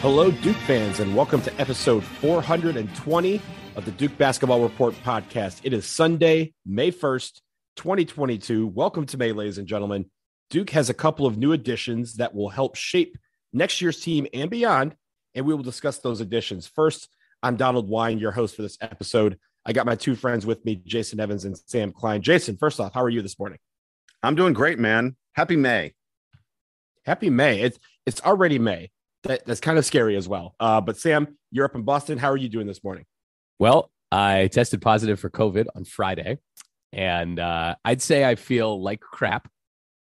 Hello, Duke fans, and welcome to episode 420 of the Duke Basketball Report podcast. It is Sunday, May 1st, 2022. Welcome to May, ladies and gentlemen. Duke has a couple of new additions that will help shape next year's team and beyond, and we will discuss those additions. First, I'm Donald Wine, your host for this episode. I got my two friends with me, Jason Evans and Sam Klein. Jason, first off, how are you this morning? I'm doing great, man. Happy May. Happy May. It's already May. That's kind of scary as well. But Sam, you're up in Boston. How are you doing this morning? Well, I tested positive for COVID on Friday, and I'd say I feel like crap.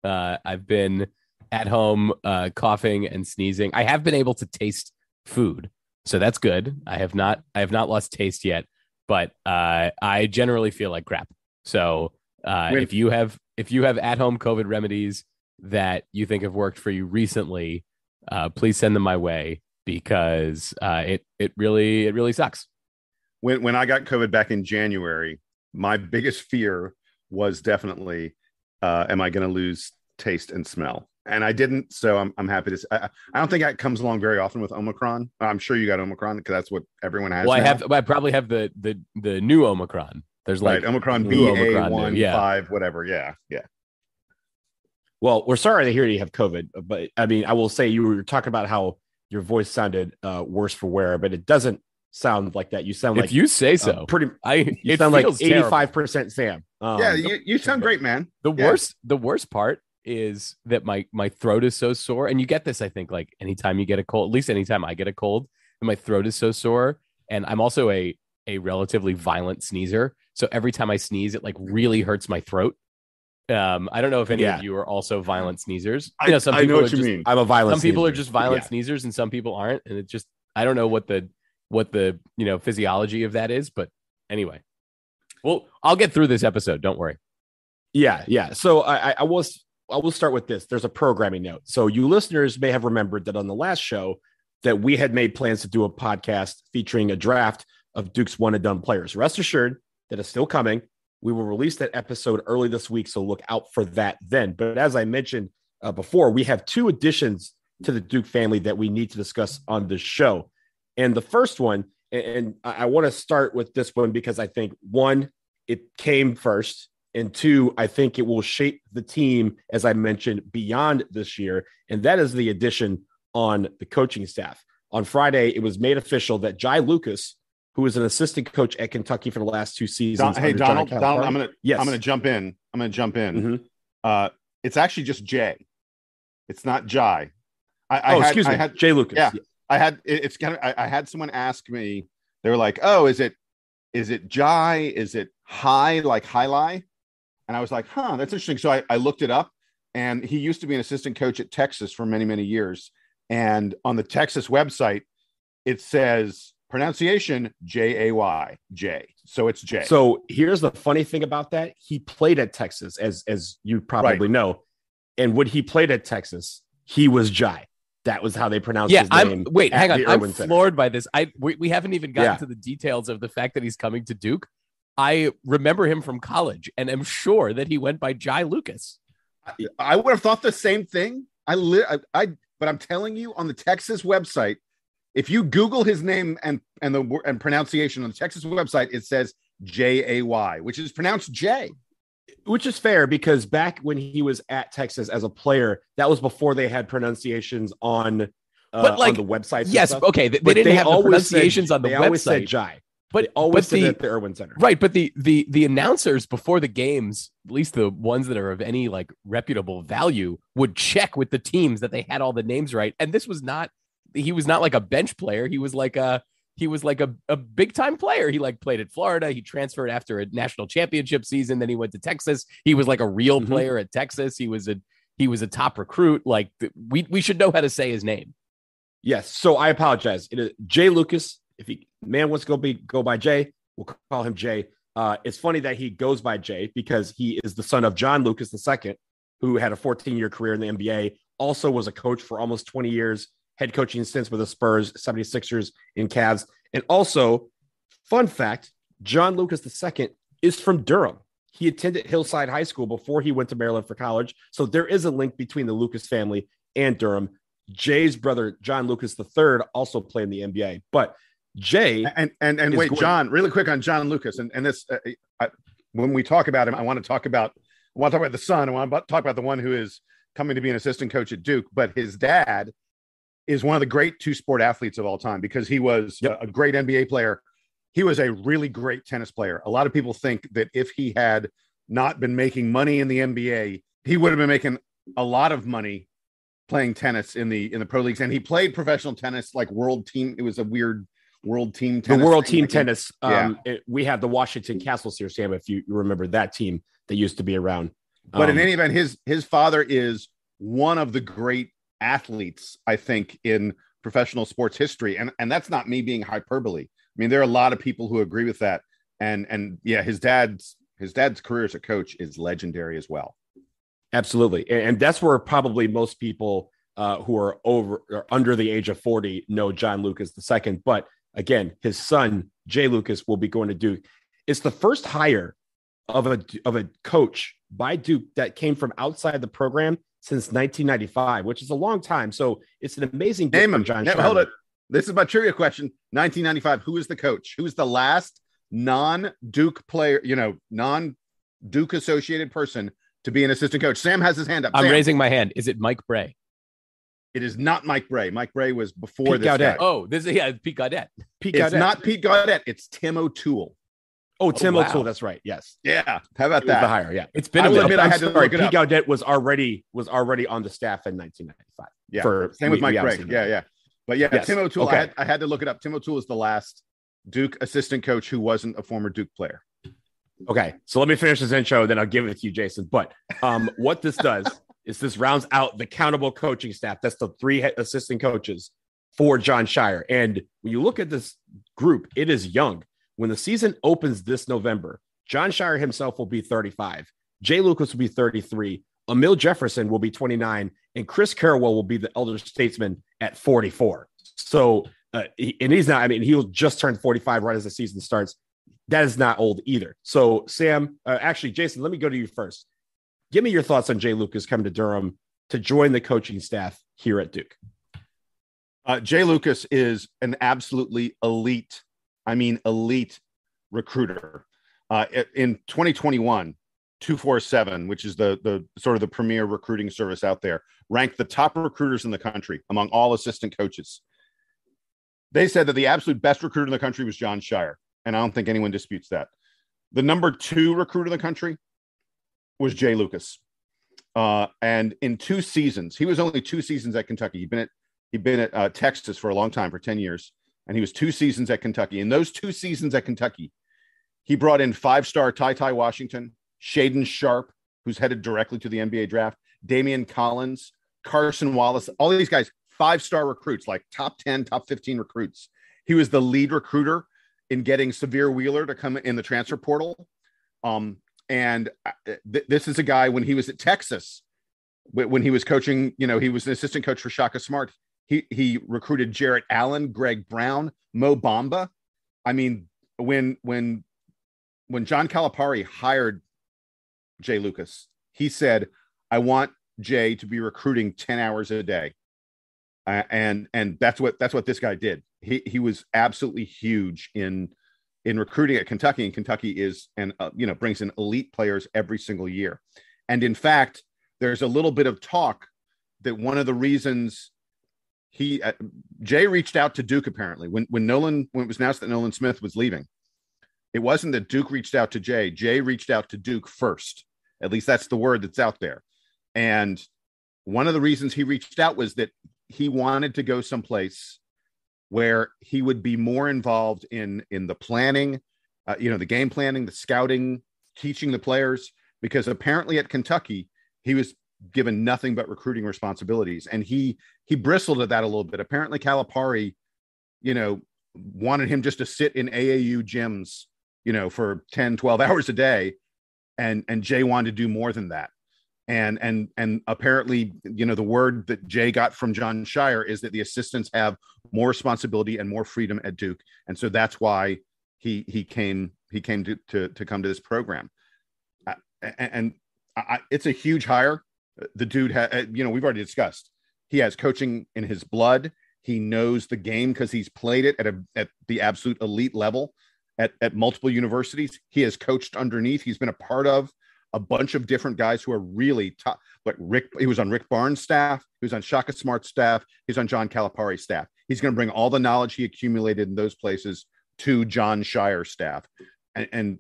I've been at home coughing and sneezing. I have been able to taste food, so that's good. I have not lost taste yet, but I generally feel like crap. So if you have at home COVID remedies that you think have worked for you recently, please send them my way because it really sucks. When I got COVID back in January, my biggest fear was definitely, am I going to lose taste and smell? And I didn't. So I'm happy to. I don't think that comes along very often with Omicron. I'm sure you got Omicron because that's what everyone has. Well, now. I probably have the new Omicron. There's like Omicron BA.1.5, whatever. Yeah. Well, we're sorry to hear you have COVID, but I mean, I will say you were talking about how your voice sounded worse for wear, but it doesn't sound like that. You sound like, if you say so, you sound like 85% Sam. You sound great, man. The worst part is that my throat is so sore, and you get this, I think, like anytime you get a cold, at least anytime I get a cold, and my throat is so sore, and I'm also a relatively violent sneezer, so every time I sneeze, it like really hurts my throat. I don't know if any of you are also violent sneezers. Some people know what you mean. I'm a violent. Some people are just violent sneezers, and some people aren't. And it just, I don't know what the physiology of that is. But anyway, well, I'll get through this episode. Don't worry. Yeah. So I will start with this. There's a programming note. So you listeners may have remembered that on the last show that we had made plans to do a podcast featuring a draft of Duke's one and done players. Rest assured that it's still coming. We will release that episode early this week, so look out for that then. But as I mentioned before, we have two additions to the Duke family that we need to discuss on this show. And the first one, and I want to start with this one because I think, one, it came first, and two, I think it will shape the team, as I mentioned, beyond this year, and that is the addition on the coaching staff. On Friday, it was made official that Jai Lucas, who is an assistant coach at Kentucky for the last two seasons. Donald, I'm going to jump in. Mm-hmm. It's actually just Jay. It's not Jai. Excuse me. Jay Lucas. Yeah. I had someone ask me, they were like, oh, is it Jai? Is it high, like highlight? And I was like, that's interesting. So I looked it up, and he used to be an assistant coach at Texas for many, many years. And on the Texas website, it says pronunciation Jay. So it's Jay. So here's the funny thing about that. He played at Texas, as you probably know. And when he played at Texas, he was Jai. That was how they pronounced his name. Hang on. I'm floored by this. We haven't even gotten to the details of the fact that he's coming to Duke. I remember him from college, and I'm sure that he went by Jai Lucas. I would have thought the same thing. But I'm telling you, on the Texas website, if you Google his name and pronunciation on the Texas website, it says Jay, which is pronounced Jay. Which is fair because back when he was at Texas as a player, that was before they had pronunciations on the websites. Yes, okay. They didn't have the pronunciations on the website. They always said Jai. But always said at the Irwin Center. Right, but the announcers before the games, at least the ones that are of any like reputable value, would check with the teams that they had all the names right. And this was not. He was not like a bench player. He was like a big time player. He like played at Florida. He transferred after a national championship season. Then he went to Texas. He was like a real player at Texas. He was a top recruit. Like we should know how to say his name. Yes. So I apologize. It is Jay Lucas. If he wants to go by Jay, we'll call him Jay. It's funny that he goes by Jay because he is the son of John Lucas II, who had a 14-year career in the NBA. Also was a coach for almost 20 years. Head coaching stints with the Spurs, 76ers, and Cavs. And also, fun fact, John Lucas II is from Durham. He attended Hillside High School before he went to Maryland for college. So there is a link between the Lucas family and Durham. Jay's brother, John Lucas III, also played in the NBA. But Jay and wait, John, really quick on John Lucas, and this when we talk about him, I want to talk about the son. I want to talk about the one who is coming to be an assistant coach at Duke. But his dad is one of the great two-sport athletes of all time because he was a great NBA player. He was a really great tennis player. A lot of people think that if he had not been making money in the NBA, he would have been making a lot of money playing tennis in the pro leagues. And he played professional tennis, like world team. It was a weird world team tennis. The world team tennis. We had the Washington Castles here, Sam, if you remember that team that used to be around. But in any event, his father is one of the great athletes, I think, in professional sports history. And that's not me being hyperbole. I mean, there are a lot of people who agree with that. And yeah, his dad's career as a coach is legendary as well. Absolutely. And that's where probably most people who are over or under the age of 40 know John Lucas II. But again, his son, Jay Lucas, will be going to Duke. It's the first hire of a coach by Duke that came from outside the program since 1995, which is a long time. So it's an amazing gift from John Shire. Hold it. This is my trivia question. 1995, who is the coach? Who is the last non-Duke player, non-Duke associated person to be an assistant coach? Sam has his hand up. I'm raising my hand. Is it Mike Bray? It is not Mike Bray. Mike Bray was before Pete this Gaudet. guy. Oh, this is Pete Gaudet. It's not Pete Gaudet. It's Tim O'Toole. Oh, Tim O'Toole. That's right. Yes. Yeah. How about that? The hire. Yeah. It's been. I will admit I had to look it Pete up. Gaudet was already on the staff in 1995. Yeah. Same with Mike Bray. Yeah. But yeah, yes. Tim O'Toole. Okay. I had to look it up. Tim O'Toole is the last Duke assistant coach who wasn't a former Duke player. Okay, so let me finish this intro, then I'll give it to you, Jason. But what this does is this rounds out the countable coaching staff. That's the 3 assistant coaches for John Shire. And when you look at this group, it is young. When the season opens this November, John Shire himself will be 35. Jay Lucas will be 33. Emil Jefferson will be 29. And Chris Carrawell will be the elder statesman at 44. So, he's not, he'll just turn 45 right as the season starts. That is not old either. So, Sam, actually, Jason, let me go to you first. Give me your thoughts on Jay Lucas coming to Durham to join the coaching staff here at Duke. Jay Lucas is an absolutely elite recruiter. In 2021, 247, which is the sort of the premier recruiting service out there, ranked the top recruiters in the country among all assistant coaches. They said that the absolute best recruiter in the country was John Shire. And I don't think anyone disputes that. The number 2 recruiter in the country was Jay Lucas. And in 2 seasons, he was only 2 seasons at Kentucky. He'd been at Texas for a long time, for 10 years. And he was 2 seasons at Kentucky. In those 2 seasons at Kentucky, he brought in 5-star Ty Washington, Shaden Sharp, who's headed directly to the NBA draft, Damian Collins, Carson Wallace, all these guys, 5-star recruits, like top 10, top 15 recruits. He was the lead recruiter in getting Severe Wheeler to come in the transfer portal. This is a guy, when he was at Texas, when he was coaching, he was an assistant coach for Shaka Smart. He recruited Jarrett Allen, Greg Brown, Mo Bamba. When John Calipari hired Jay Lucas, he said, I want Jay to be recruiting 10 hours a day. And that's what this guy did. He was absolutely huge in recruiting at Kentucky, and Kentucky is brings in elite players every single year. And in fact, there's a little bit of talk that one of the reasons Jay reached out to Duke, apparently when it was announced that Nolan Smith was leaving, it wasn't that Duke reached out to Jay. Jay reached out to Duke first. At least that's the word that's out there. And one of the reasons he reached out was that he wanted to go someplace where he would be more involved in the planning, the game planning, the scouting, teaching the players, because apparently at Kentucky, he was given nothing but recruiting responsibilities. And he bristled at that a little bit. Apparently Calipari, wanted him just to sit in AAU gyms, for 10, 12 hours a day. And Jay wanted to do more than that. And apparently, the word that Jay got from John Shire is that the assistants have more responsibility and more freedom at Duke. And so that's why he came to come to this program. It's a huge hire. The dude we've already discussed, He has coaching in his blood. He knows the game because he's played it at the absolute elite level at multiple universities. He has coached underneath. He's been a part of a bunch of different guys who are really top. Like he was on Rick Barnes' staff. He was on Shaka Smart's staff. He's on John Calipari's staff. He's going to bring all the knowledge he accumulated in those places to John Shire's staff. And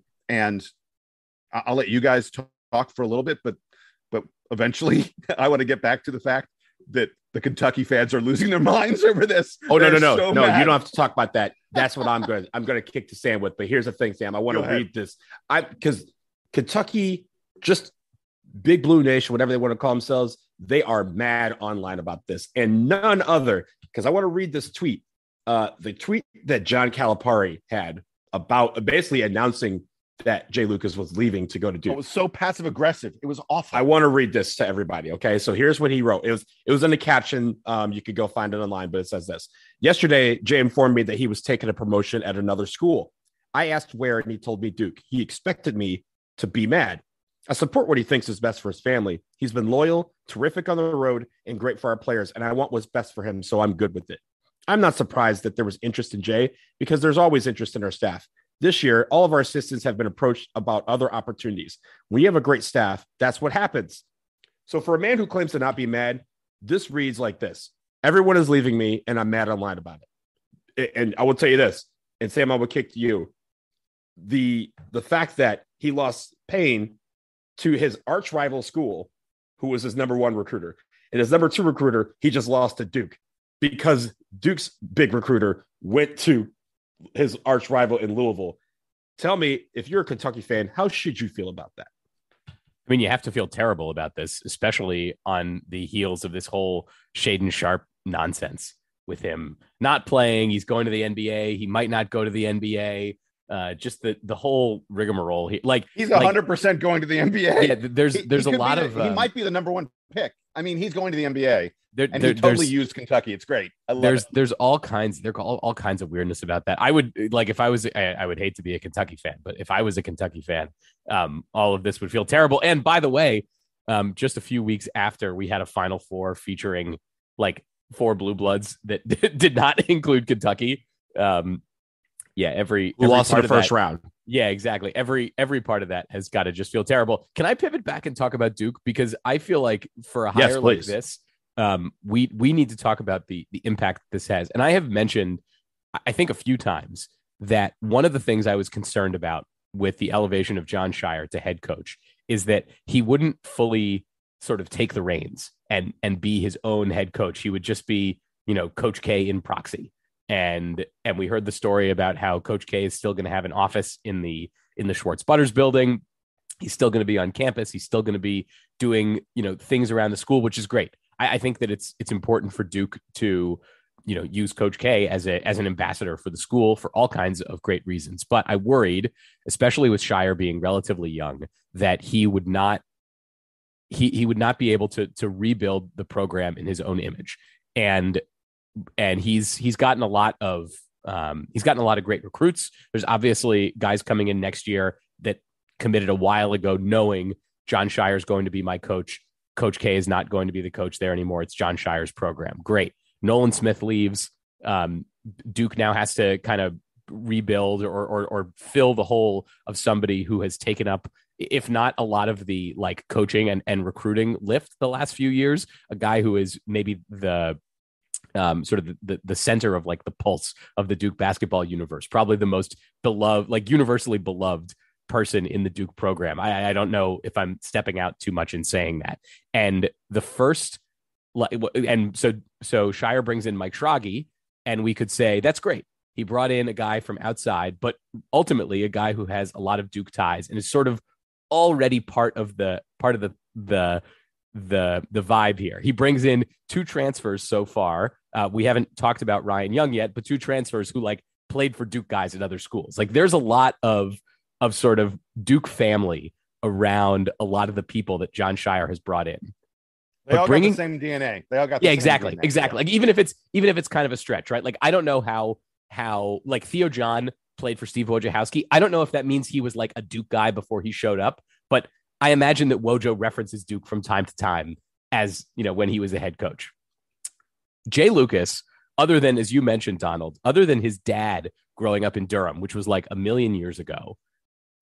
I'll let you guys talk for a little bit, but eventually I want to get back to the fact that the Kentucky fans are losing their minds over this. Oh, no, you don't have to talk about that. That's what I'm going to kick to Sam with. But here's the thing, Sam, I want to read this. Because Kentucky, just Big Blue Nation, whatever they want to call themselves, they are mad online about this. And none other, because I want to read this tweet. The tweet that John Calipari had about basically announcing that Jay Lucas was leaving to go to Duke. It was so passive aggressive. It was awful. I want to read this to everybody. Okay. So here's what he wrote. It was in the caption. You could go find it online, but it says this: yesterday, Jay informed me that he was taking a promotion at another school. I asked where, and he told me Duke. He expected me to be mad. I support what he thinks is best for his family. He's been loyal, terrific on the road, and great for our players. And I want what's best for him. So I'm good with it. I'm not surprised that there was interest in Jay, because there's always interest in our staff. This year, all of our assistants have been approached about other opportunities. We have a great staff. That's what happens. So for a man who claims to not be mad, this reads like this: everyone is leaving me, and I'm mad online about it. And I will tell you this, and Sam, I will kick to you. The fact that he lost Payne to his arch rival school, who was his number one recruiter, and his number two recruiter, he just lost to Duke, because Duke's big recruiter went to his arch rival in Louisville. Tell me, if you're a Kentucky fan, how should you feel about that? I mean, you have to feel terrible about this, especially on the heels of this whole Shaden Sharp nonsense with him not playing. He's going to the NBA. He might not go to the NBA. Just the whole rigmarole. He's 100% going to the NBA. Yeah, there's a lot of. He might be the number one pick. I mean, he's going to the NBA. He totally used Kentucky. It's great. There's all kinds of weirdness about that. I would if I was, I would hate to be a Kentucky fan, but if I was a Kentucky fan, all of this would feel terrible. And by the way, just a few weeks after we had a Final Four featuring like 4 blue bloods that did not include Kentucky. Every lost in the first round. Yeah, exactly. Every part of that has got to just feel terrible. Can I pivot back and talk about Duke? Because I feel like for a hire like this, we need to talk about the impact this has. And I have mentioned, I think a few times, that one of the things I was concerned about with the elevation of John Shire to head coach is that he wouldn't fully sort of take the reins and be his own head coach. He would just be, Coach K in proxy. And we heard the story about how Coach K is still going to have an office in the Schwartz Butters building. He's still going to be on campus. He's still going to be doing, things around the school, which is great. I think that it's important for Duke to, use Coach K as an ambassador for the school for all kinds of great reasons. But I worried, especially with Shire being relatively young, that he would not be able to rebuild the program in his own image. And he's gotten a lot of great recruits. There's obviously guys coming in next year that committed a while ago, knowing John Shire is going to be my coach. Coach K is not going to be the coach there anymore. It's John Shire's program. Great. Nolan Smith leaves. Duke now has to kind of rebuild or fill the hole of somebody who has taken up, if not a lot of the like coaching and recruiting lift the last few years, a guy who is maybe the sort of the center of like the pulse of the Duke basketball universe, probably the most beloved, like universally beloved person in the Duke program. I don't know if I'm stepping out too much in saying that. And the first, and so Shire brings in Mike Schrage, and we could say that's great. He brought in a guy from outside, but ultimately a guy who has a lot of Duke ties and is sort of already part of the vibe here. He brings in 2 transfers so far. We haven't talked about Ryan Young yet, but 2 transfers who like played for Duke guys at other schools. Like there's a lot of sort of Duke family around a lot of the people that John Shire has brought in. They all got the same DNA. They all got the same exactly. DNA. Exactly. Like even if it's kind of a stretch, right? Like I don't know how like Theo John played for Steve Wojciechowski. I don't know if that means he was like a Duke guy before he showed up, but I imagine that Wojo references Duke from time to time as, when he was a head coach. Jay Lucas, other than, as you mentioned, Donald, other than his dad growing up in Durham, which was like a million years ago,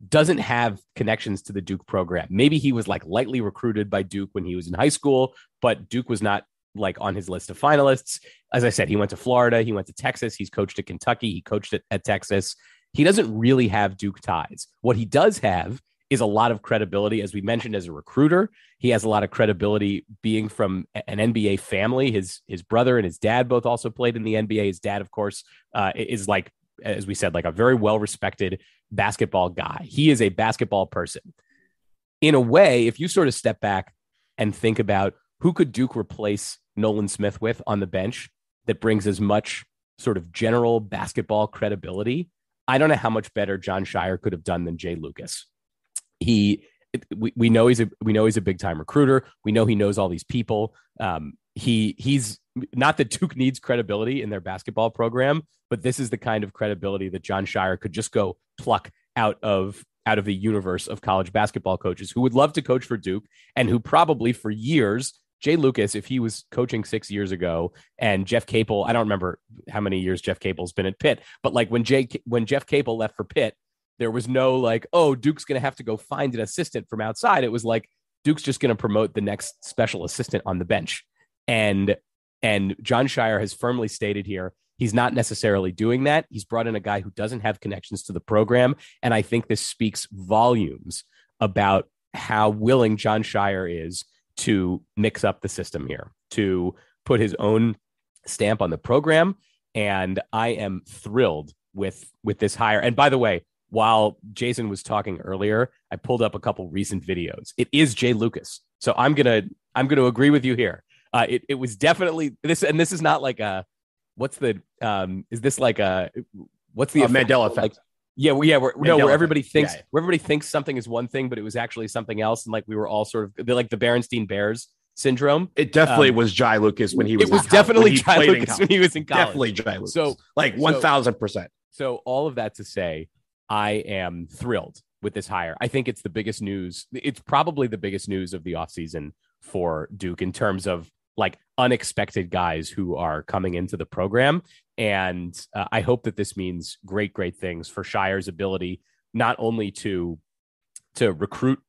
doesn't have connections to the Duke program. Maybe he was like lightly recruited by Duke when he was in high school, but Duke was not like on his list of finalists. As I said, he went to Florida, he went to Texas, he's coached at Kentucky, he coached at Texas. He doesn't really have Duke ties. What he does have is a lot of credibility, as we mentioned, as a recruiter. He has a lot of credibility being from an NBA family. His brother and his dad both also played in the NBA. His dad, of course, is like, as we said, like a very well-respected basketball guy. He is a basketball person. In a way, if you sort of step back and think about who could Duke replace Nolan Smith with on the bench that brings as much sort of general basketball credibility, I don't know how much better Jon Scheyer could have done than Jay Lucas. We know he's a big time recruiter. We know he knows all these people. He's not that Duke needs credibility in their basketball program, but this is the kind of credibility that Jon Scheyer could just go pluck out of the universe of college basketball coaches who would love to coach for Duke and who probably for years, Jay Lucas, if he was coaching 6 years ago, and Jeff Capel, I don't remember how many years Jeff Capel's been at Pitt, but like when Jeff Capel left for Pitt, there was no like, oh, Duke's going to have to go find an assistant from outside. It was like, Duke's just going to promote the next special assistant on the bench. And Jon Scheyer has firmly stated here, he's not necessarily doing that. He's brought in a guy who doesn't have connections to the program. And I think this speaks volumes about how willing Jon Scheyer is to mix up the system here, to put his own stamp on the program. And I am thrilled with this hire. And by the way, while Jason was talking earlier, I pulled up a couple recent videos. It is Jay Lucas. So I'm gonna agree with you here. It was definitely this, and this is not like what's the Mandela effect? Like, where everybody thinks where everybody thinks something is one thing, but it was actually something else, and like we were all sort of like the Berenstein Bears syndrome. It definitely was Jai Lucas when he was. It was definitely Jai Lucas when he was in college. Definitely Jai Lucas. So like 1,000%. So all of that to say, I am thrilled with this hire. I think it's the biggest news. It's probably the biggest news of the offseason for Duke in terms of like unexpected guys who are coming into the program. And I hope that this means great things for Scheyer's ability, not only to recruit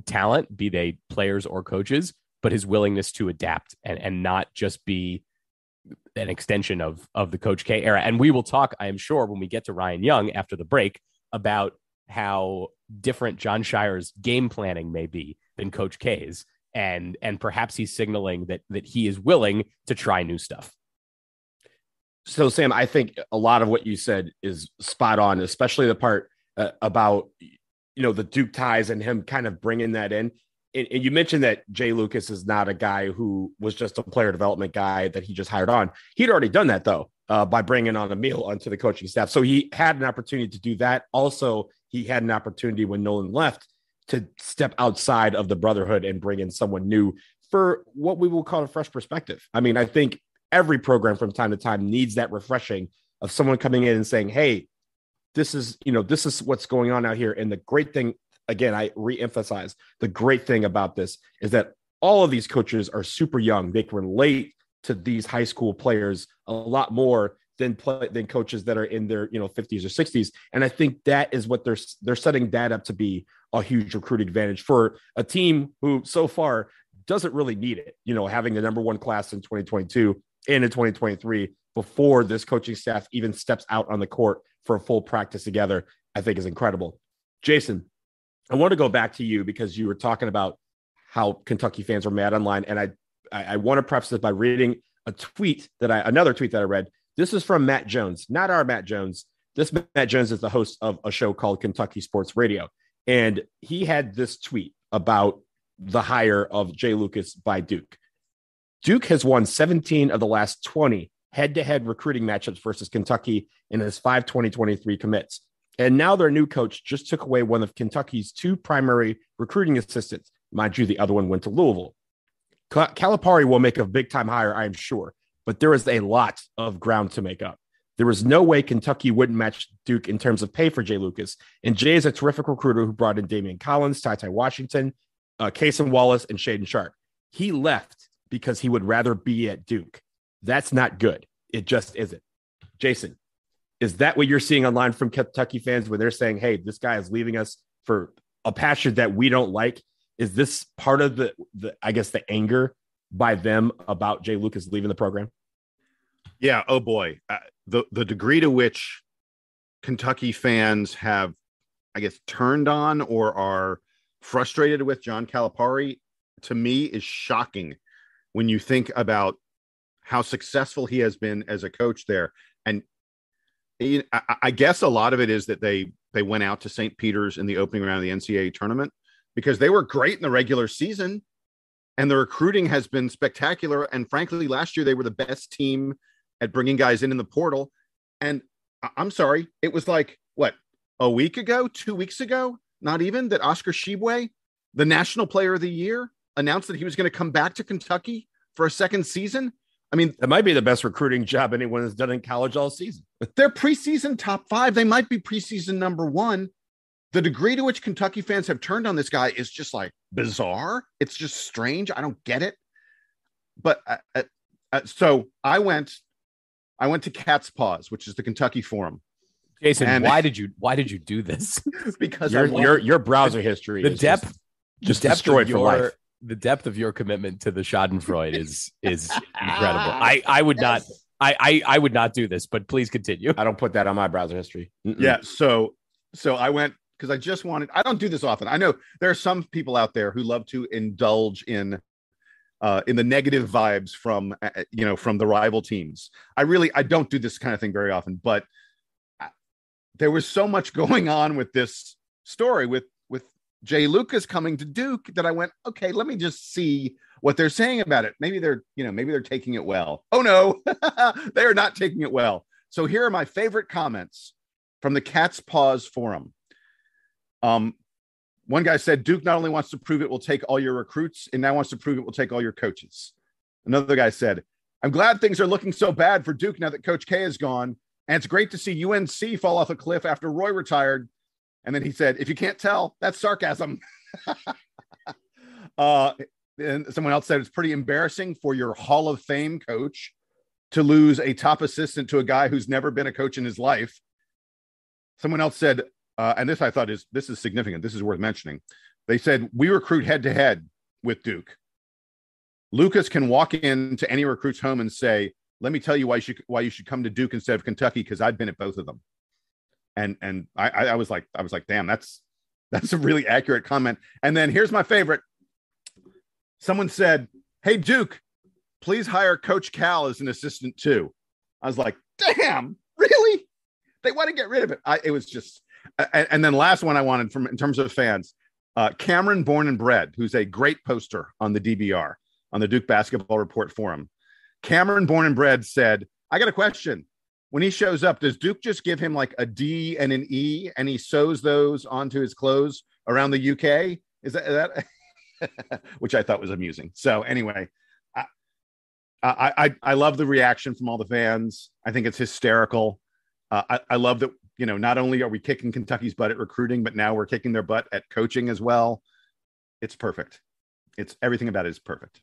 talent, be they players or coaches, but his willingness to adapt and not just be an extension of the Coach K era. And we will talk, I am sure, when we get to Ryan Young after the break about how different Jon Scheyer's game planning may be than Coach K's. And perhaps he's signaling that he is willing to try new stuff. So, Sam, I think a lot of what you said is spot on, especially the part about, the Duke ties and him kind of bringing that in. And you mentioned that Jay Lucas is not a guy who was just a player development guy that he just hired on. He'd already done that, though, by bringing on Emil onto the coaching staff. So he had an opportunity to do that. Also, he had an opportunity when Nolan left to step outside of the Brotherhood and bring in someone new for what we will call a fresh perspective. I mean, I think every program from time to time needs that refreshing of someone coming in and saying, hey, this is what's going on out here. And the great thing, again, I reemphasize, the great thing about this is that all of these coaches are super young. They can relate to these high school players a lot more than coaches that are in their 50s or 60s. And I think that is what they're setting that up to be a huge recruiting advantage for a team who so far doesn't really need it, having the number one class in 2022 and in 2023 before this coaching staff even steps out on the court for a full practice together, I think is incredible. Jason, I want to go back to you because you were talking about how Kentucky fans are mad online. And I want to preface this by reading another tweet that I read. This is from Matt Jones, not our Matt Jones. This Matt Jones is the host of a show called Kentucky Sports Radio. And he had this tweet about the hire of Jay Lucas by Duke. Duke has won 17 of the last 20 head-to-head recruiting matchups versus Kentucky in his 5 2023 commits. And now their new coach just took away one of Kentucky's 2 primary recruiting assistants. Mind you, the other one went to Louisville. Calipari will make a big-time hire, I am sure, but there is a lot of ground to make up. There was no way Kentucky wouldn't match Duke in terms of pay for Jay Lucas. And Jay is a terrific recruiter who brought in Damian Collins, Ty Washington, Cason Wallace, and Shaden Sharp. He left because he would rather be at Duke. That's not good. It just isn't. Jason, is that what you're seeing online from Kentucky fans when they're saying, hey, this guy is leaving us for a passion that we don't like? Is this part of the I guess, the anger by them about Jay Lucas leaving the program? Yeah. Oh boy. The degree to which Kentucky fans have, I guess, turned on or are frustrated with John Calipari, to me, is shocking when you think about how successful he has been as a coach there. And I guess a lot of it is that they went out to St. Peter's in the opening round of the NCAA tournament because they were great in the regular season and the recruiting has been spectacular. And frankly, last year they were the best team at bringing guys in the portal. And I'm sorry, it was like, what, a week ago, 2 weeks ago, not even, that Oscar Tshiebwe, the National Player of the Year, announced that he was going to come back to Kentucky for a second season. I mean, that might be the best recruiting job anyone has done in college all season. They're preseason top 5. They might be preseason number 1. The degree to which Kentucky fans have turned on this guy is just like bizarre. It's just strange. I don't get it. But so I went to Cat's Paws, which is the Kentucky Forum. Jason, and why did you do this? Because your browser history, the depth destroyed for life. The depth of your commitment to the Schadenfreude is incredible. I would not. I would not do this, but please continue. I don't put that on my browser history. Yeah. So I went because I just wanted. I don't do this often. I know there are some people out there who love to indulge in the negative vibes from the rival teams. I don't do this kind of thing very often, but there was so much going on with this story with Jay Lucas coming to Duke that I went, okay, let me just see what they're saying about it. Maybe they're taking it well. Oh no, they are not taking it well. So here are my favorite comments from the Cat's Paws Forum. One guy said, Duke not only wants to prove it will take all your recruits, and now wants to prove it will take all your coaches. Another guy said, I'm glad things are looking so bad for Duke now that Coach K is gone. And it's great to see UNC fall off a cliff after Roy retired. And then he said, if you can't tell, that's sarcasm. And someone else said, it's pretty embarrassing for your Hall of Fame coach to lose a top assistant to a guy who's never been a coach in his life. Someone else said, and this I thought is significant. This is worth mentioning. They said, we recruit head to head with Duke. Lucas can walk into any recruit's home and say, let me tell you why you should come to Duke instead of Kentucky, because I've been at both of them. And I was like, damn, that's a really accurate comment. And then here's my favorite. Someone said, hey, Duke, please hire Coach Cal as an assistant too. I was like, damn, really? They want to get rid of it. It was just, and then last one I wanted in terms of fans, Cameron Born and Bred, who's a great poster on the DBR, on the Duke Basketball Report Forum. Cameron Born and Bred said, I got a question. When he shows up, does Duke just give him like a D and an E and he sews those onto his clothes around the UK? Is that which I thought was amusing. So anyway, I love the reaction from all the fans. I think it's hysterical. I love that, not only are we kicking Kentucky's butt at recruiting, but now we're kicking their butt at coaching as well. It's perfect. It's everything about it is perfect.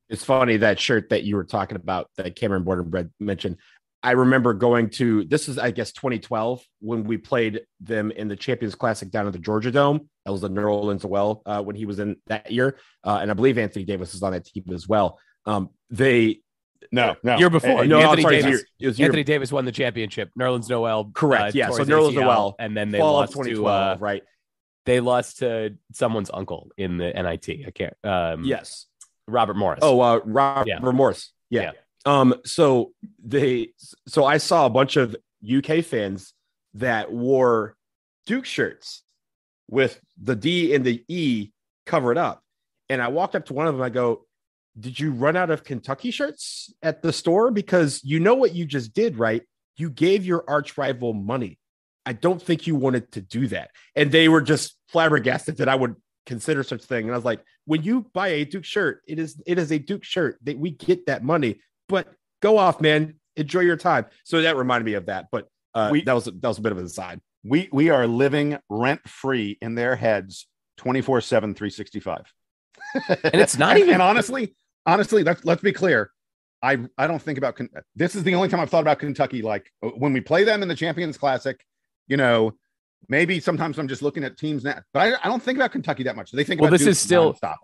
It's funny, that shirt that you were talking about that Cameron Born and Bred mentioned. I remember going to, this is, I guess, 2012 when we played them in the Champions Classic down at the Georgia Dome. That was the Nolan Smith when he was in that year. And I believe Anthony Davis was on that team as well. No, year before. No, Anthony Davis won the championship. Nerlens Noel. Correct. Yeah. So Nerlens Noel. And then they lost 2012, right? They lost to someone's uncle in the NIT. I can't. Yes. Robert Morris. Oh, Robert Morris. Yeah. So I saw a bunch of UK fans that wore Duke shirts with the D and the E covered up. And I walked up to one of them. I go, did you run out of Kentucky shirts at the store? Because you know what you just did, right? You gave your arch rival money. I don't think you wanted to do that. And they were just flabbergasted that I would consider such a thing. And I was like, when you buy a Duke shirt, it is a Duke shirt. We get that money. But go off, man. Enjoy your time. So that reminded me of that. But that was a bit of an aside. We are living rent free in their heads 24/7, 365. And it's not even. And honestly, let's be clear. I don't think about this is the only time I've thought about Kentucky. Like when we play them in the Champions Classic, maybe sometimes I'm just looking at teams now, but I don't think about Kentucky that much. They think about this Duke is still nonstop.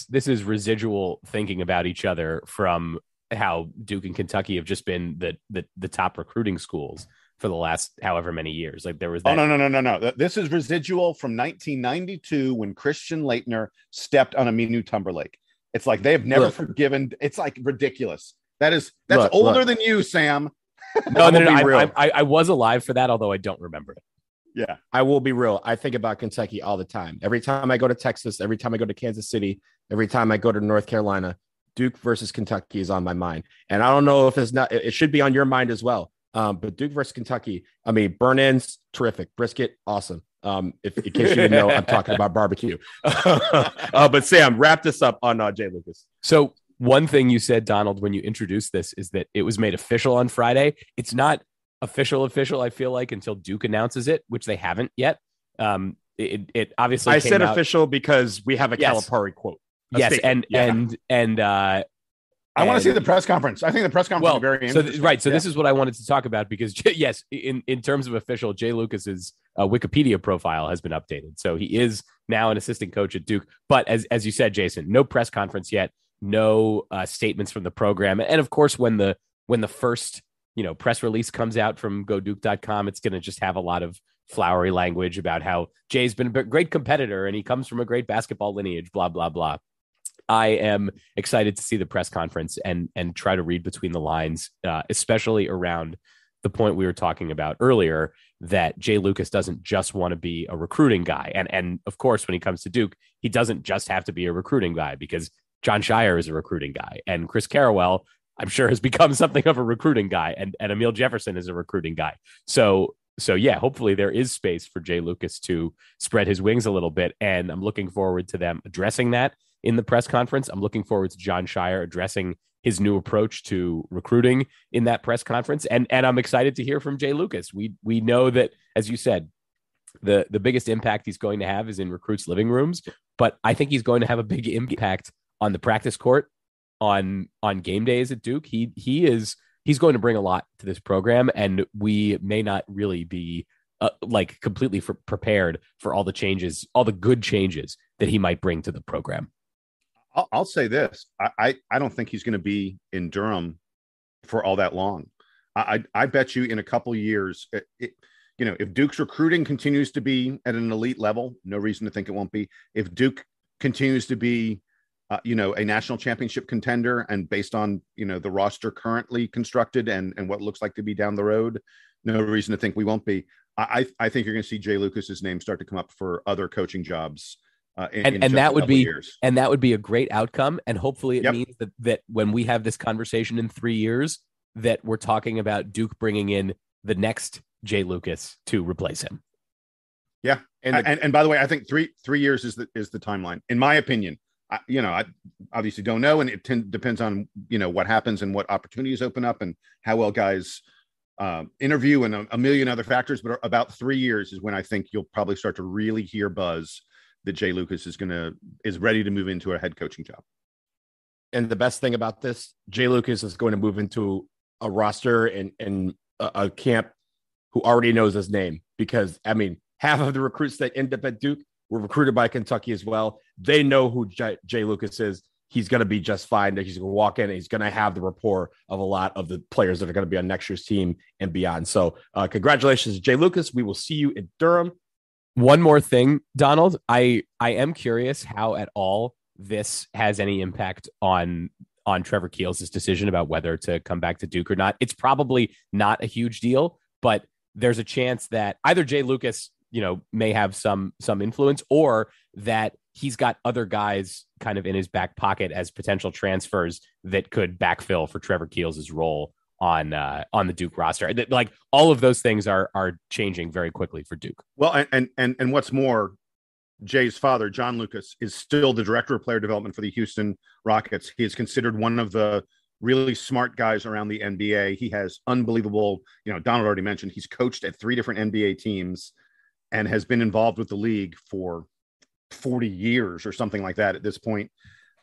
This is residual thinking about each other from how Duke and Kentucky have just been the top recruiting schools for the last however many years. Like there was that. Oh, no. This is residual from 1992 when Christian Leitner stepped on Aminu Timberlake. It's like they have never forgiven. It's like ridiculous. That's older than you, Sam. No. I was alive for that, although I don't remember it. Yeah, I will be real. I think about Kentucky all the time. Every time I go to Texas, every time I go to Kansas City, every time I go to North Carolina, Duke versus Kentucky is on my mind. And I don't know if it should be on your mind as well. But Duke versus Kentucky, I mean, burn-ins, terrific. Brisket, awesome. If in case you didn't know, I'm talking about barbecue. But Sam, wrap this up on Jay Lucas. So one thing you said, Donald, when you introduced this is that it was made official on Friday. It's not official, I feel like, until Duke announces it, which they haven't yet. It obviously I said out. Official because we have a Calipari quote. Yes, and I want to see the press conference. I think the press conference is very interesting. So this is what I wanted to talk about because, yes, in terms of official, Jay Lucas's Wikipedia profile has been updated. So he is now an assistant coach at Duke. But as you said, Jason, no press conference yet, no statements from the program. And, of course, when the first press release comes out from GoDuke.com, it's going to just have a lot of flowery language about how Jay's been a great competitor and he comes from a great basketball lineage, blah, blah, blah. I am excited to see the press conference and try to read between the lines, especially around the point we were talking about earlier, that Jay Lucas doesn't just want to be a recruiting guy. And of course, when he comes to Duke, he doesn't just have to be a recruiting guy because John Shire is a recruiting guy and Chris Carrawell, I'm sure, has become something of a recruiting guy, and Emil Jefferson is a recruiting guy. So yeah, hopefully there is space for Jay Lucas to spread his wings a little bit. And I'm looking forward to them addressing that in the press conference. I'm looking forward to John Shire addressing his new approach to recruiting in that press conference. And I'm excited to hear from Jay Lucas. We know that, as you said, the biggest impact he's going to have is in recruits' living rooms, but I think he's going to have a big impact on the practice court, on game days at Duke. He's going to bring a lot to this program, and we may not really be completely prepared for all the changes, all the good changes that he might bring to the program. I'll say this. I don't think he's going to be in Durham for all that long. I bet you in a couple of years, if Duke's recruiting continues to be at an elite level, no reason to think it won't be. If Duke continues to be, a national championship contender, and based on, the roster currently constructed and what looks like to be down the road, no reason to think we won't be. I think you're going to see Jay Lucas's name start to come up for other coaching jobs. And that would be a great outcome. And hopefully it means that when we have this conversation in 3 years, that we're talking about Duke bringing in the next Jay Lucas to replace him. Yeah. And by the way, I think three years is the timeline, in my opinion. I obviously don't know. And it depends on, what happens and what opportunities open up and how well guys interview and a million other factors. But about 3 years is when I think you'll probably start to really hear buzz that Jay Lucas is ready to move into a head coaching job. And the best thing about this, Jay Lucas is going to move into a roster and a camp who already knows his name, because half of the recruits that end up at Duke were recruited by Kentucky as well. They know who Jay Lucas is. He's going to be just fine. He's going to walk in and he's going to have the rapport of a lot of the players that are going to be on next year's team and beyond. So congratulations, Jay Lucas. We will see you in Durham. One more thing, Donald, I am curious how at all this has any impact on Trevor Keels' decision about whether to come back to Duke or not. It's probably not a huge deal, but there's a chance that either Jay Lucas, may have some influence, or that he's got other guys kind of in his back pocket as potential transfers that could backfill for Trevor Keels' role on the Duke roster. Like, all of those things are changing very quickly for Duke. Well, and what's more, Jay's father, John Lucas, is still the director of player development for the Houston Rockets. He is considered one of the really smart guys around the NBA. He has unbelievable, Donald already mentioned, he's coached at 3 different NBA teams and has been involved with the league for 40 years or something like that at this point.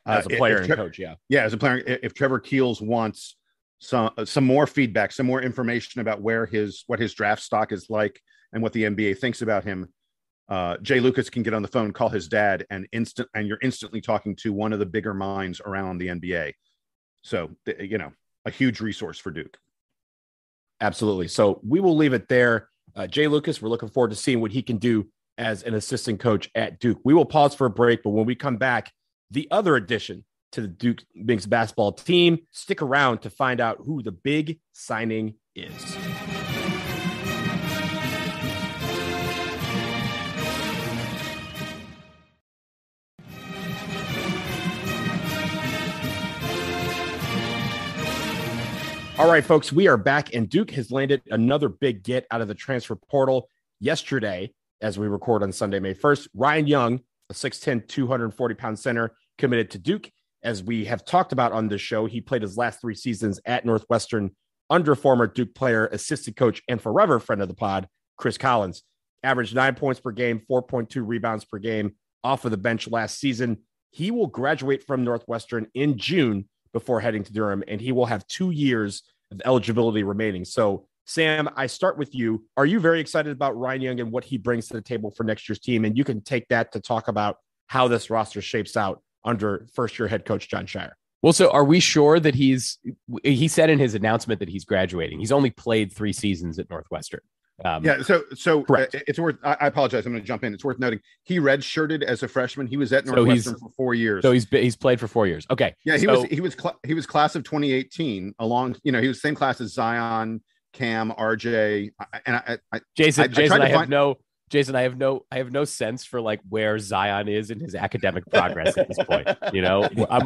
as a player and coach. Yeah. As a player, if Trevor Keels wants some more feedback, some more information about what his draft stock is like and what the NBA thinks about him, Jay Lucas can get on the phone, call his dad, and you're instantly talking to one of the bigger minds around the NBA. So, a huge resource for Duke. Absolutely. So we will leave it there. Jay Lucas, we're looking forward to seeing what he can do as an assistant coach at Duke. We will pause for a break, but when we come back, the other addition to the Duke Binks basketball team, stick around to find out who the big signing is. All right, folks, we are back, and Duke has landed another big get out of the transfer portal yesterday as we record on Sunday, May 1st. Ryan Young, a 6'10", 240-pound center, committed to Duke. As we have talked about on this show, he played his last 3 seasons at Northwestern under former Duke player, assistant coach, and forever friend of the pod, Chris Collins. Averaged 9 points per game, 4.2 rebounds per game off of the bench last season. He will graduate from Northwestern in June before heading to Durham, and he will have 2 years of eligibility remaining. So, Sam, I start with you. Are you very excited about Ryan Young and what he brings to the table for next year's team? And you can take that to talk about how this roster shapes out under first-year head coach Jon Scheyer. Well, so are we sure that he said in his announcement that he's graduating? He's only played 3 seasons at Northwestern. So it's worth, I apologize, I'm going to jump in. It's worth noting he redshirted as a freshman. He was at Northwestern for 4 years. So he's played for 4 years. Okay. Yeah, he was class of 2018 along, he was the same class as Zion, Cam, RJ, and Jason, I have no sense for like where Zion is in his academic progress at this point.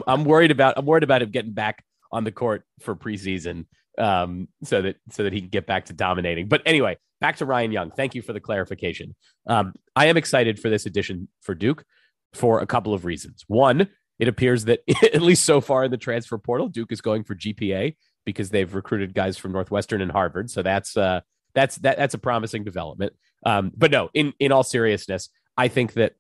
I'm worried about him getting back on the court for preseason, so that he can get back to dominating. But anyway, back to Ryan Young. Thank you for the clarification. I am excited for this addition for Duke for a couple of reasons. One, it appears that at least so far in the transfer portal, Duke is going for GPA because they've recruited guys from Northwestern and Harvard. So that's a promising development. But no, in all seriousness, I think that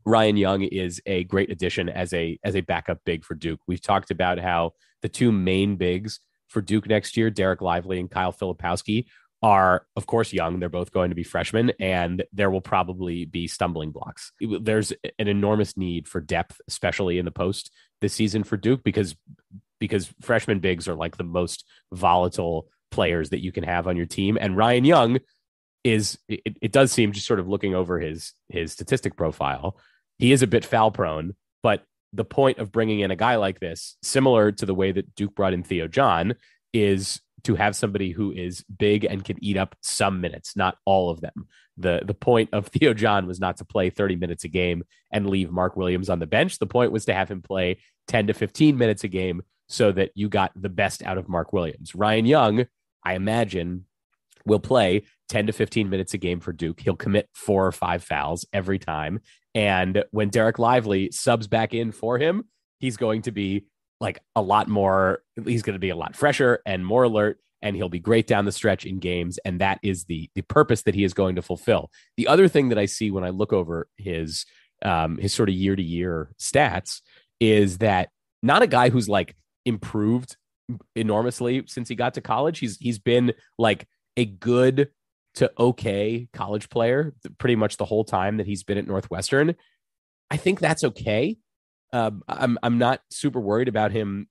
Ryan Young is a great addition as a backup big for Duke. We've talked about how the 2 main bigs for Duke next year, Dereck Lively and Kyle Filipowski, are, of course, young. They're both going to be freshmen, and there will probably be stumbling blocks. There's an enormous need for depth, especially in the post this season for Duke, because freshman bigs are like the most volatile players that you can have on your team. And Ryan Young is, it does seem, just sort of looking over his statistic profile, he is a bit foul prone, but the point of bringing in a guy like this, similar to the way that Duke brought in Theo John, is to have somebody who is big and can eat up some minutes, not all of them. The point of Theo John was not to play 30 minutes a game and leave Mark Williams on the bench. The point was to have him play 10 to 15 minutes a game so that you got the best out of Mark Williams. Ryan Young, I imagine, will play 10 to 15 minutes a game for Duke. He'll commit 4 or 5 fouls every time. And when Dereck Lively subs back in for him, he's going to be like he's going to be a lot fresher and more alert, and he'll be great down the stretch in games. And that is the purpose that he is going to fulfill. The other thing that I see when I look over his sort of year to year stats is that not a guy who's like improved enormously since he got to college. He's been like a good to okay college player pretty much the whole time that he's been at Northwestern. I think that's okay. I'm not super worried about him,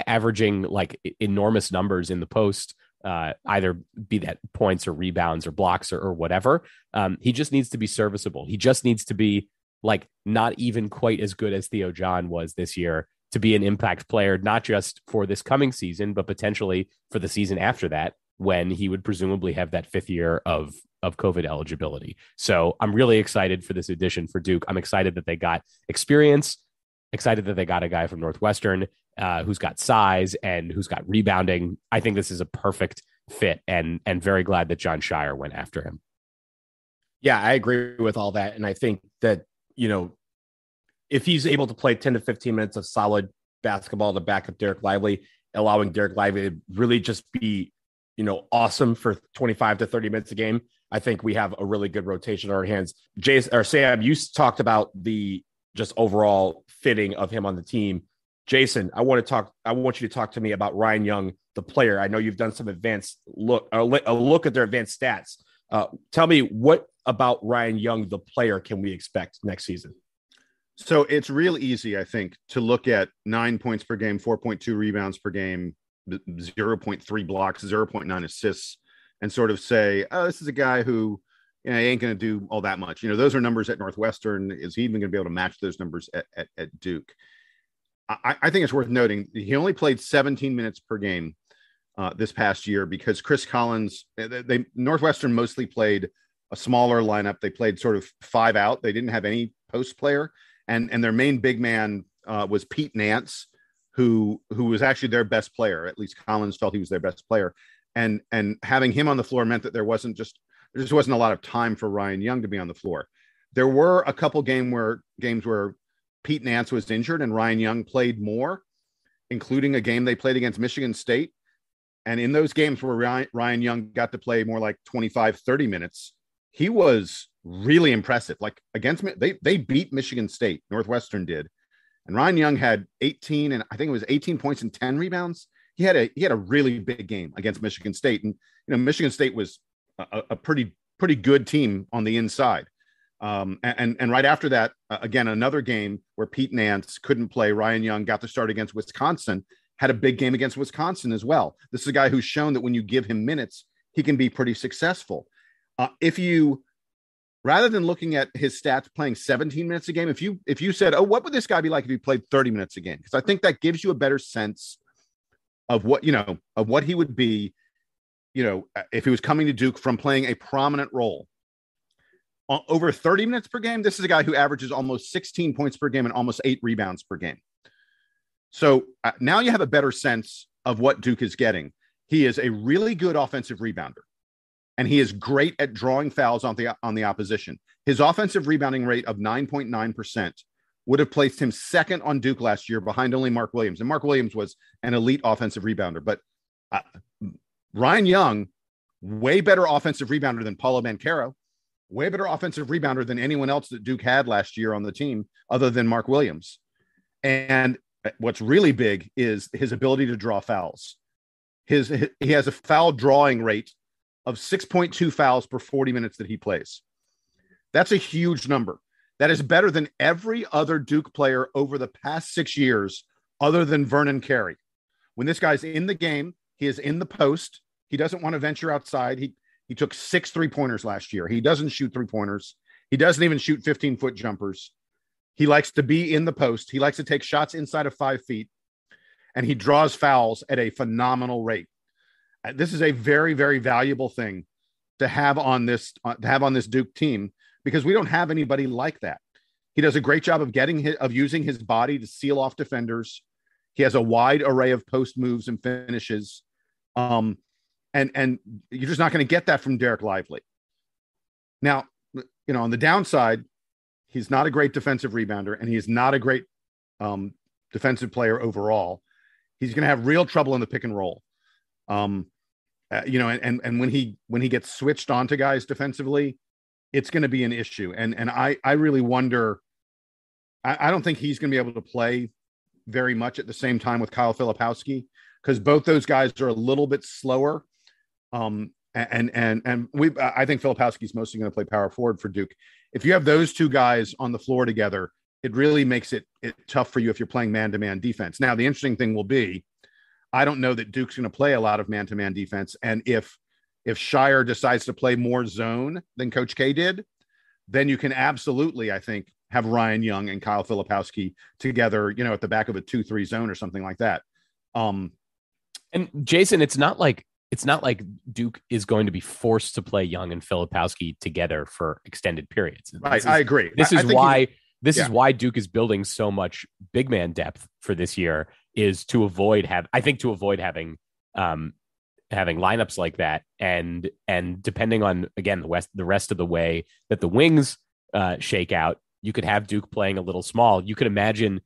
averaging like enormous numbers in the post, either be that points or rebounds or blocks or whatever. He just needs to be serviceable. He just needs to be like not even quite as good as Theo John was this year to be an impact player, not just for this coming season, but potentially for the season after that, when he would presumably have that 5th year of COVID eligibility. So I'm really excited for this addition for Duke. I'm excited that they got experience, excited that they got a guy from Northwestern who's got size and who's got rebounding. I think this is a perfect fit, and very glad that Jon Scheyer went after him. Yeah, I agree with all that. And I think that, if he's able to play 10 to 15 minutes of solid basketball to back up Dereck Lively, allowing Dereck Lively to really just be, awesome for 25 to 30 minutes a game, I think we have a really good rotation on our hands. Sam, you talked about just overall fitting of him on the team. Jason, I want you to talk to me about Ryan Young, the player. I know you've done some advanced a look at their advanced stats. Tell me, what about Ryan Young, the player, can we expect next season? So it's real easy, I think, to look at 9 points per game, 4.2 rebounds per game, 0.3 blocks, 0.9 assists, and sort of say, oh, this is a guy who he ain't going to do all that much. Those are numbers at Northwestern. Is he even going to be able to match those numbers at Duke? I think it's worth noting he only played 17 minutes per game this past year because Chris Collins, Northwestern mostly played a smaller lineup. They played sort of 5 out. They didn't have any post player. And their main big man was Pete Nance, who was actually their best player. At least Collins felt he was their best player. And having him on the floor meant that there just wasn't a lot of time for Ryan Young to be on the floor. There were a couple games where Pete Nance was injured and Ryan Young played more, including a game they played against Michigan State. And in those games where Ryan Young got to play more like 25, 30 minutes, he was really impressive. Like against they beat Michigan State, Northwestern did. And Ryan Young had 18 points and 10 rebounds. He had a really big game against Michigan State. And Michigan State was a pretty good team on the inside. And right after that, again, another game where Pete Nance couldn't play. Ryan Young got to start against Wisconsin, had a big game against Wisconsin as well. This is a guy who's shown that when you give him minutes, he can be pretty successful. Rather than looking at his stats playing 17 minutes a game, if you said, oh, what would this guy be like if he played 30 minutes a game? Because I think that gives you a better sense of what he would be, if he was coming to Duke from playing a prominent role. Over 30 minutes per game, this is a guy who averages almost 16 points per game and almost 8 rebounds per game. So now you have a better sense of what Duke is getting. He is a really good offensive rebounder, and he is great at drawing fouls on the opposition. His offensive rebounding rate of 9.9% would have placed him second on Duke last year behind only Mark Williams. And Mark Williams was an elite offensive rebounder. But Ryan Young, way better offensive rebounder than Paulo Banchero, way better offensive rebounder than anyone else that Duke had last year on the team other than Mark Williams. And what's really big is his ability to draw fouls. He has a foul drawing rate of 6.2 fouls per 40 minutes that he plays. That's a huge number. That is better than every other Duke player over the past 6 years other than Vernon Carey. When this guy's in the game, he is in the post. He doesn't want to venture outside. He took 6 3-pointers last year. He doesn't shoot 3-pointers. He doesn't even shoot 15-foot jumpers. He likes to be in the post. He likes to take shots inside of 5 feet, and he draws fouls at a phenomenal rate. This is a very, very valuable thing to have on this Duke team because we don't have anybody like that. He does a great job of using his body to seal off defenders. He has a wide array of post moves and finishes. And you're just not going to get that from Dereck Lively. Now, on the downside, he's not a great defensive rebounder, and he is not a great defensive player overall. He's going to have real trouble in the pick and roll. And when he gets switched onto guys defensively, it's going to be an issue. And I really wonder. I don't think he's going to be able to play very much at the same time with Kyle Filipowski because both those guys are a little bit slower. I think Filipowski is mostly going to play power forward for Duke. If you have those two guys on the floor together, it really makes it tough for you if you're playing man-to-man defense. Now, the interesting thing will be, I don't know that Duke's going to play a lot of man-to-man defense. And if Shire decides to play more zone than Coach K did, then you can absolutely, I think, have Ryan Young and Kyle Filipowski together, at the back of a 2-3 zone or something like that. And Jason, it's not like Duke is going to be forced to play Young and Filipowski together for extended periods. Right. I agree. This is why Duke is building so much big man depth for this year is to avoid having lineups like that. And depending on, again, the rest of the way that the wings shake out, you could have Duke playing a little small. You could imagine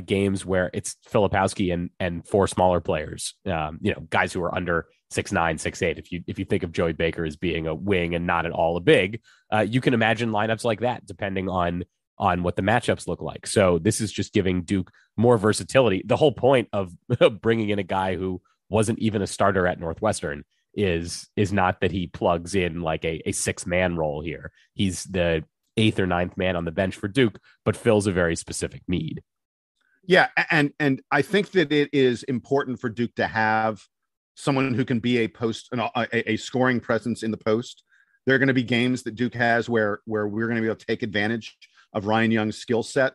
games where it's Filipowski and 4 smaller players, guys who are under 6'9", 6'8". If you think of Joey Baker as being a wing and not at all a big, you can imagine lineups like that depending on on what the matchups look like. So this is just giving Duke more versatility. The whole point of bringing in a guy who wasn't even a starter at Northwestern is not that he plugs in like a 6-man role here. He's the 8th or 9th man on the bench for Duke, but fills a very specific need. Yeah, and I think that it is important for Duke to have someone who can be a scoring presence in the post. There are going to be games that Duke has where we're going to be able to take advantage of Ryan Young's skill set.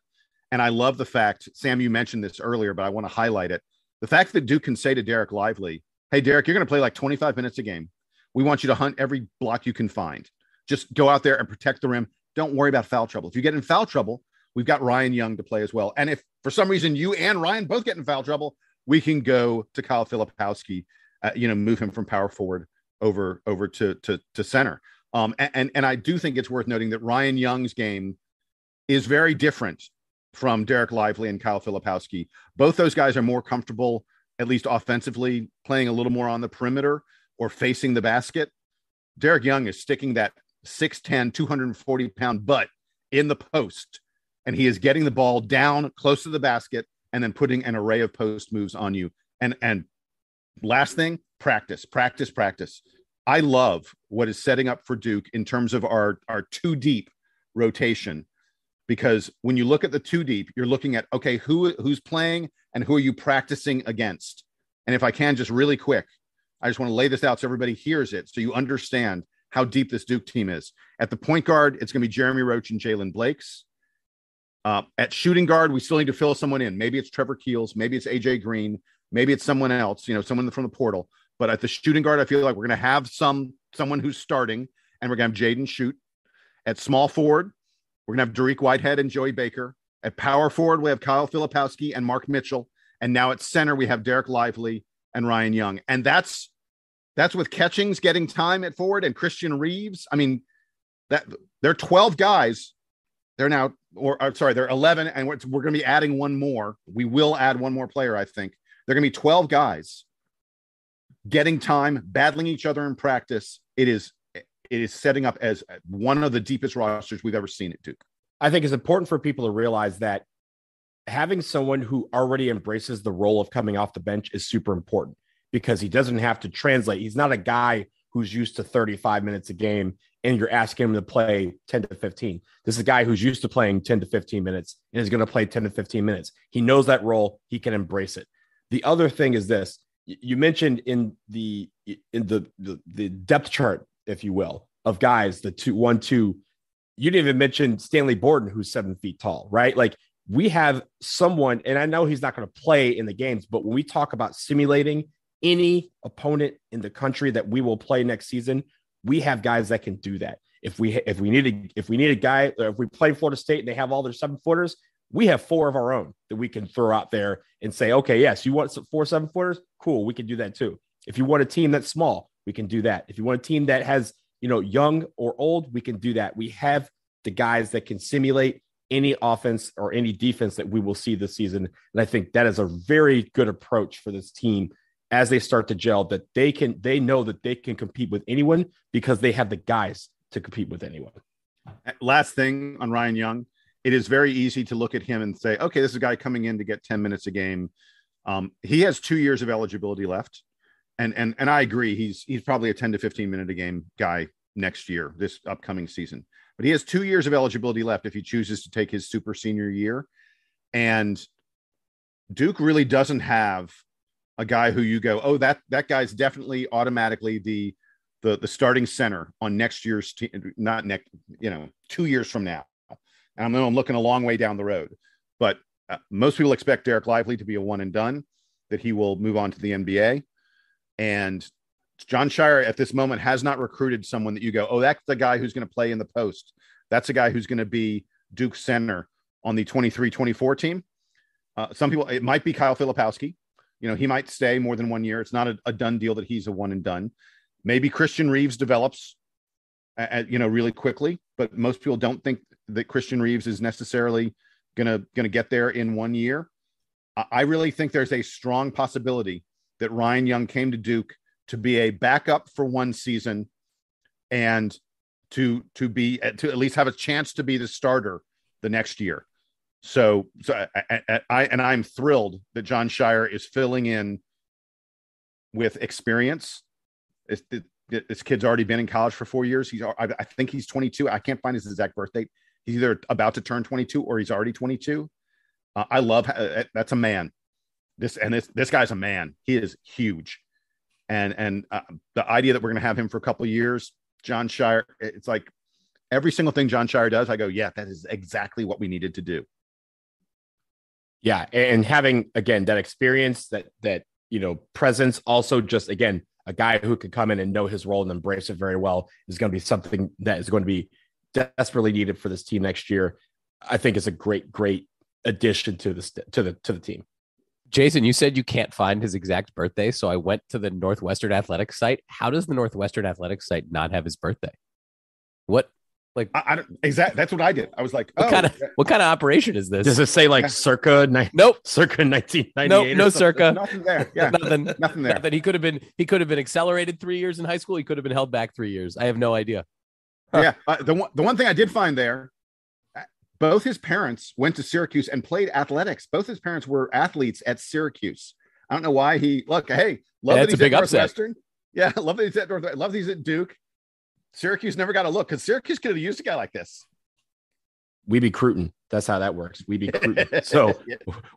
And I love the fact, Sam, you mentioned this earlier, but I want to highlight it. The fact that Duke can say to Dereck Lively, hey, Dereck, you're going to play like 25 minutes a game. We want you to hunt every block you can find. Just go out there and protect the rim. Don't worry about foul trouble. If you get in foul trouble, we've got Ryan Young to play as well. And if for some reason you and Ryan both get in foul trouble, we can go to Kyle Filipowski, move him from power forward over to center. And I do think it's worth noting that Ryan Young's game is very different from Dereck Lively and Kyle Filipowski. Both those guys are more comfortable, at least offensively, playing a little more on the perimeter or facing the basket. Dereck Young is sticking that 6'10", 240-pound butt in the post, and he is getting the ball down close to the basket and then putting an array of post moves on you. And last thing, practice. I love what is setting up for Duke in terms of our two deep rotation, because when you look at the two deep, you're looking at, okay, who's playing and who are you practicing against? And if I can just really quick, I just want to lay this out so everybody hears it, so you understand how deep this Duke team is. At the point guard, it's going to be Jeremy Roach and Jalen Blakes. At shooting guard, we still need to fill someone in. Maybe it's Trevor Keels, maybe it's AJ Green, maybe it's someone else, someone from the portal. But at the shooting guard, I feel like we're going to have someone who's starting, and we're going to have Jaden shoot. At small forward, we're going to have Dereck Whitehead and Joey Baker. At power forward, we have Kyle Filipowski and Mark Mitchell. And now at center, we have Dereck Lively and Ryan Young. And that's with Catchings getting time at forward and Christian Reeves. I mean, that they're 12 guys. They're 11, and we're going to be adding one more. We will add one more player, I think. They're going to be 12 guys getting time, battling each other in practice. It is setting up as one of the deepest rosters we've ever seen at Duke. I think it's important for people to realize that having someone who already embraces the role of coming off the bench is super important, because he doesn't have to translate. He's not a guy who's used to 35 minutes a game and you're asking him to play 10 to 15. This is a guy who's used to playing 10 to 15 minutes and is going to play 10 to 15 minutes. He knows that role. He can embrace it. The other thing is this: you mentioned in the depth chart, if you will, of guys, the 2-1-2, you didn't even mention Stanley Borden, who's 7 feet tall, right? Like, we have someone, and I know he's not going to play in the games, but when we talk about simulating any opponent in the country that we will play next season, we have guys that can do that. If we need a guy, if we play Florida State and they have all their 7-footers, we have 4 of our own that we can throw out there and say, okay, yes, you want 4 7-footers? Cool, we can do that too. If you want a team that's small, we can do that. If you want a team that has, young or old, we can do that. We have the guys that can simulate any offense or any defense that we will see this season. And I think that is a very good approach for this team as they start to gel, that they know that they can compete with anyone because they have the guys to compete with anyone. Last thing on Ryan Young, it is very easy to look at him and say, okay, this is a guy coming in to get 10 minutes a game. He has 2 years of eligibility left. And I agree. He's probably a 10 to 15 minute a game guy next year, this upcoming season, but he has 2 years of eligibility left if he chooses to take his super senior year. And Duke really doesn't have a guy who you go, oh, that guy's definitely automatically the starting center on next year's team, not next, 2 years from now. And I'm looking a long way down the road, but most people expect Dereck Lively to be a one and done, that he will move on to the NBA. And John Shire at this moment has not recruited someone that you go, oh, that's the guy who's going to play in the post. That's a guy who's going to be Duke center on the 23-24 team. Some people, it might be Kyle Filipowski. He might stay more than 1 year. It's not a done deal that he's a one and done. Maybe Christian Reeves develops, really quickly, but most people don't think that Christian Reeves is necessarily going to get there in 1 year. I really think there's a strong possibility that Ryan Young came to Duke to be a backup for one season and to at least have a chance to be the starter the next year. So I'm thrilled that John Shire is filling in with experience. This kid's already been in college for 4 years. I think he's 22. I can't find his exact birth date. He's either about to turn 22 or he's already 22. I love that's a man. This guy's a man. He is huge. And the idea that we're going to have him for a couple of years, John Shire, it's like every single thing John Shire does, I go, yeah, that is exactly what we needed to do. Yeah. And having, again, that experience, that, presence, also just, again, a guy who could come in and know his role and embrace it very well is going to be something that is going to be desperately needed for this team next year. I think is a great addition to the team. Jason, you said you can't find his exact birthday, so I went to the Northwestern Athletics site. How does the Northwestern Athletics site not have his birthday? What? Like, I don't exactly. That's what I did. I was like, what kind of operation is this? Does it say like circa 1998? Nope, no circa. Nothing there. Yeah, nothing there. Nothing. He could have been accelerated 3 years in high school. He could have been held back 3 years. I have no idea. Yeah, the one thing I did find there, both his parents went to Syracuse and played athletics. Both his parents were athletes at Syracuse. I don't know why love that he's at Northwestern. Yeah, love that he's at Northwestern. Love that he's at Duke. Syracuse never got a look because Syracuse could have used a guy like this. We be Cruton. That's how that works. We be Cruton. So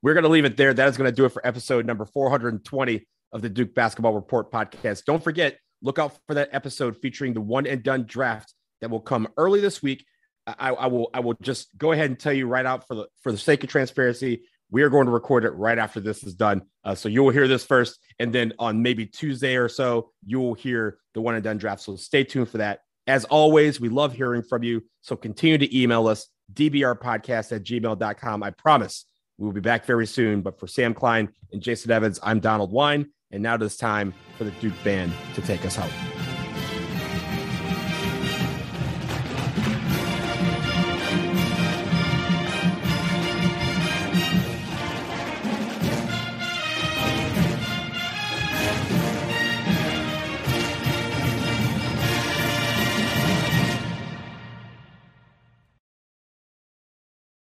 we're going to leave it there. That is going to do it for episode number 420 of the Duke Basketball Report podcast. Don't forget, look out for that episode featuring the one and done draft that will come early this week. I will just go ahead and tell you right out for the sake of transparency, we are going to record it right after this is done. So you will hear this first, and then on maybe Tuesday or so, you will hear the one and done draft. So stay tuned for that. As always, we love hearing from you. So continue to email us, dbrpodcast@gmail.com. I promise we will be back very soon. But for Sam Klein and Jason Evans, I'm Donald Wine. And now it is time for the Duke Band to take us home.